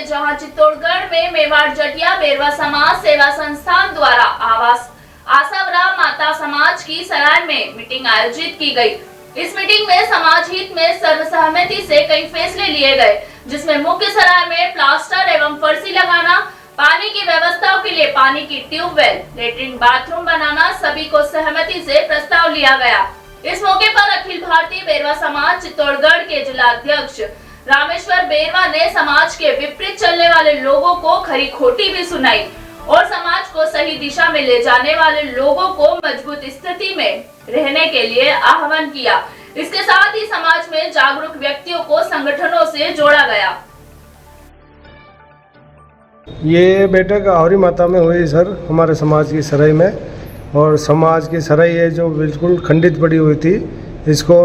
जहां चित्तौड़गढ़ में मेवाड़ जटिया बेरवा समाज सेवा संस्थान द्वारा आसावरा माता समाज की सराय में मीटिंग आयोजित की गई। इस मीटिंग में समाज हित में सर्वसहमति से कई फैसले लिए गए, जिसमें मुख्य सराय में प्लास्टर एवं फर्शी लगाना, पानी की व्यवस्थाओं के लिए पानी की ट्यूबवेल, लेटरिन बाथरूम बनाना सभी को सहमति से प्रस्ताव लिया गया। इस मौके पर अखिल भारतीय बेरवा समाज चित्तौड़गढ़ के जिला अध्यक्ष रामेश्वर बेरवा ने समाज के विपरीत चलने वाले लोगों को खरी खोटी भी सुनाई और समाज को सही दिशा में ले जाने वाले लोगों को मजबूत स्थिति में रहने के लिए आह्वान किया। इसके साथ ही समाज में जागरूक व्यक्तियों को संगठनों से जोड़ा गया। ये बैठक आसावरा माता में हुई सर, हमारे समाज की सराय में। और समाज की सराय है जो बिल्कुल खंडित पड़ी हुई थी, इसको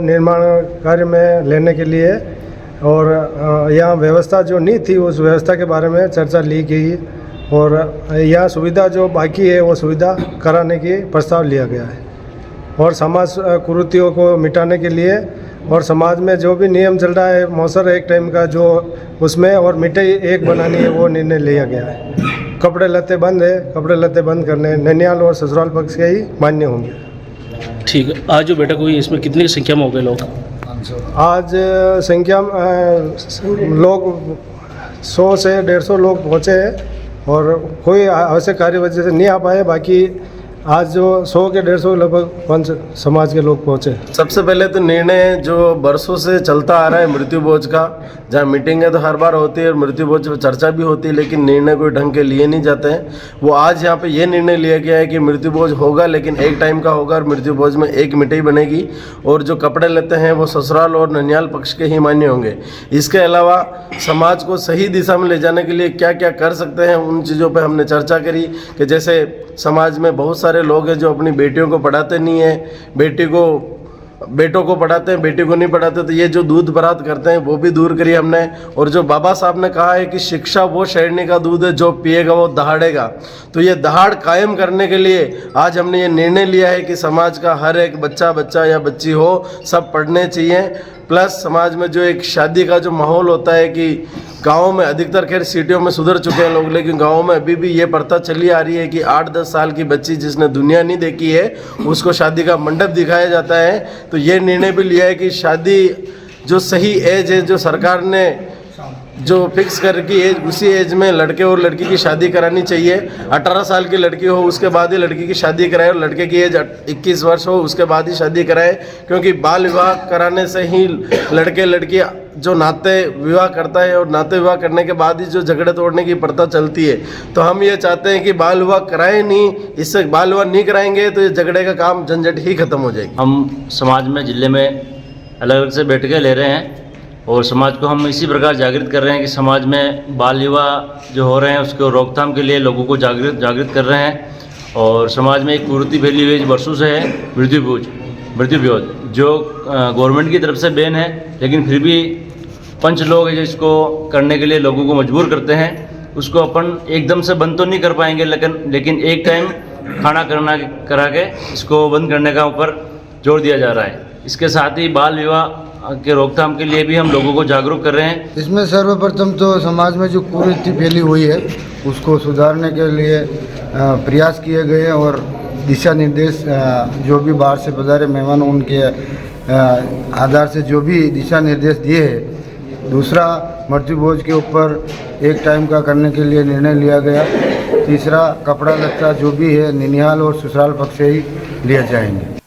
निर्माण कार्य में लेने के लिए और यहाँ व्यवस्था जो नहीं थी उस व्यवस्था के बारे में चर्चा ली गई और यहाँ सुविधा जो बाकी है वो सुविधा कराने की प्रस्ताव लिया गया है और समाज कुरीतियों को मिटाने के लिए और समाज में जो भी नियम चल रहा है मौसर एक टाइम का जो उसमें और मिठाई एक बनानी है वो निर्णय लिया गया है। कपड़े लत्ते बंद है, कपड़े लत्ते बंद करने ननियाल और ससुराल पक्ष के ही मान्य होंगे। ठीक है, आज जो बैठक हुई इसमें कितनी संख्या में हो गए लोग? आज संख्या लोग 100 से 150 लोग पहुँचे हैं और कोई आवश्यक कार्य वजह से नहीं आ पाए। बाकी आज जो 100 के 150 लगभग पंच समाज के लोग पहुँचे। सबसे पहले तो निर्णय जो बरसों से चलता आ रहा है मृत्यु बोझ का, जहाँ मीटिंगें तो हर बार होती है और मृत्यु बोझ पर चर्चा भी होती है, लेकिन निर्णय कोई ढंग के लिए नहीं जाते हैं। वो आज यहाँ पे ये निर्णय लिया गया है कि मृत्यु बोझ होगा लेकिन एक टाइम का होगा और मृत्यु बोझ में एक मिठाई बनेगी और जो कपड़े लेते हैं वो ससुराल और ननियाल पक्ष के ही मान्य होंगे। इसके अलावा समाज को सही दिशा में ले जाने के लिए क्या क्या कर सकते हैं उन चीज़ों पर हमने चर्चा करी कि जैसे समाज में बहुत सारे लोग हैं जो अपनी बेटियों को पढ़ाते नहीं हैं, बेटों को पढ़ाते हैं, बेटी को नहीं पढ़ाते, तो ये जो दूध बरात करते हैं वो भी दूर करी हमने। और जो बाबा साहब ने कहा है कि शिक्षा वो शेरनी का दूध है, जो पिएगा वो दहाड़ेगा, तो ये दहाड़ कायम करने के लिए आज हमने ये निर्णय लिया है कि समाज का हर एक बच्चा या बच्ची हो सब पढ़ने चाहिए। प्लस समाज में जो एक शादी का जो माहौल होता है कि गाँव में अधिकतर खैर सिटियों में सुधर चुके हैं लोग, लेकिन गाँव में अभी भी ये प्रथा चली आ रही है कि 8-10 साल की बच्ची जिसने दुनिया नहीं देखी है उसको शादी का मंडप दिखाया जाता है। तो ये निर्णय भी लिया है कि शादी जो सही एज है जो सरकार ने जो फिक्स करके एज उसी एज में लड़के और लड़की की शादी करानी चाहिए। 18 साल की लड़की हो उसके बाद ही लड़की की शादी कराए और लड़के की एज 21 वर्ष हो उसके बाद ही शादी कराए, क्योंकि बाल विवाह कराने से ही लड़के लड़की जो नाते विवाह करता है और नाते विवाह करने के बाद ही जो झगड़े तोड़ने की प्रथा चलती है। तो हम ये चाहते हैं कि बाल विवाह कराएं नहीं, इससे बाल विवाह नहीं कराएंगे तो ये झगड़े का काम झंझट ही खत्म हो जाएगी। हम समाज में जिले में अलग अलग से बैठकें ले रहे हैं और समाज को हम इसी प्रकार जागृत कर रहे हैं कि समाज में बाल विवाह जो हो रहे हैं उसको रोकथाम के लिए लोगों को जागृत कर रहे हैं। और समाज में एक कुरीति फैली हुई वर्षों से है मृत्यु बोझ जो गवर्नमेंट की तरफ से बैन है, लेकिन फिर भी पंच लोग जो इसको करने के लिए लोगों को मजबूर करते हैं। उसको अपन एकदम से बंद तो नहीं कर पाएंगे, लेकिन एक टाइम खाना करा के इसको बंद करने का ऊपर जोर दिया जा रहा है। इसके साथ ही बाल विवाह के रोकथाम के लिए भी हम लोगों को जागरूक कर रहे हैं। इसमें सर्वप्रथम तो समाज में जो कुरीति फैली हुई है उसको सुधारने के लिए प्रयास किए गए हैं और दिशा निर्देश जो भी बाहर से पधारे मेहमान उनके आधार से जो भी दिशा निर्देश दिए हैं। दूसरा, मृत्यु बोझ के ऊपर एक टाइम का करने के लिए निर्णय लिया गया। तीसरा, कपड़ा लत्ता जो भी है ननिहाल और ससुराल पक्ष से ही लिया जाएंगे।